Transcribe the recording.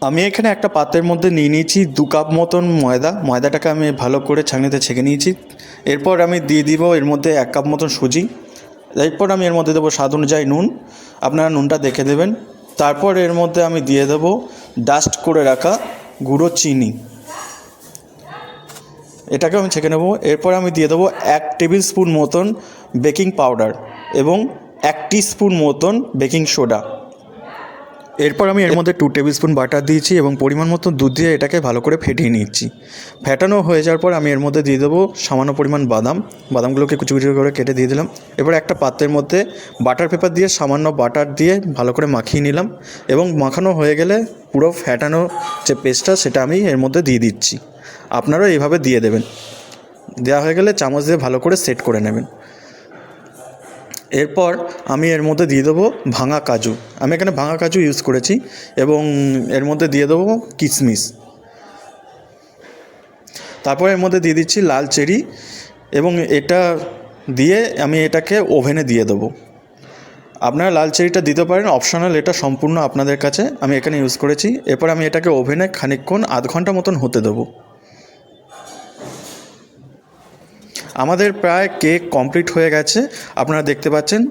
আমি এখানে একটা পাত্রের মধ্যে নিয়ে নিয়েছি 2 কাপ মতন ময়দাটাকে আমি ভালো করে ছাঁকনিতে ছেঁকে নিয়েছি। এরপর আমি দিয়ে দিব এর মধ্যে 1 কাপ মতন সুজি। এরপর আমি এর মধ্যে দেবো স্বাদ অনুযায়ী নুন, আপনারা নুনটা দেখে দেবেন। তারপর এর মধ্যে আমি দিয়ে দেবো ডাস্ট করে রাখা গুঁড়ো চিনি, এটাকে আমি ছেঁকে নেব। এরপর আমি দিয়ে দেবো 1 টেবিল স্পুন মতন বেকিং পাউডার এবং 1 টিস্পুন মতন বেকিং সোডা। এরপর আমি এর মধ্যে 2 টেবিল স্পুন বাটার দিয়েছি এবং পরিমাণ মতো দুধ দিয়ে এটাকে ভালো করে ফেটিয়ে নিচ্ছি। ফেটানো হয়ে যাওয়ার পর আমি এর মধ্যে দিয়ে দেবো সামান্য পরিমাণ বাদামগুলোকে কুচি কুচি করে কেটে দিয়ে দিলাম। এবার একটা পাত্রের মধ্যে বাটার পেপার দিয়ে সামান্য বাটার দিয়ে ভালো করে মাখিয়ে নিলাম এবং মাখানো হয়ে গেলে পুরো ফেটানো যে পেস্টটা সেটা আমি এর মধ্যে দিয়ে দিচ্ছি। আপনারাও এইভাবে দিয়ে দেবেন। দেওয়া হয়ে গেলে চামচ দিয়ে ভালো করে সেট করে নেবেন। এরপর আমি এর মধ্যে দিয়ে দেবো ভাঙা কাজু। আমি এখানে ভাঙা কাজু ইউজ করেছি এবং এর মধ্যে দিয়ে দেবো কিশমিশ। তারপর এর মধ্যে দিয়ে দিচ্ছি লাল চেরি এবং এটা দিয়ে আমি এটাকে ওভেনে দিয়ে দেবো। আপনারা লাল চেরিটা দিতে পারেন, অপশনাল, এটা সম্পূর্ণ আপনাদের কাছে। আমি এখানে ইউজ করেছি। এরপর আমি এটাকে ওভেনে খানিকক্ষণ আধ ঘন্টা মতন হতে দেবো। আমাদের প্রায় কেক কমপ্লিট হয়ে গেছে, আপনারা দেখতে পাচ্ছেন।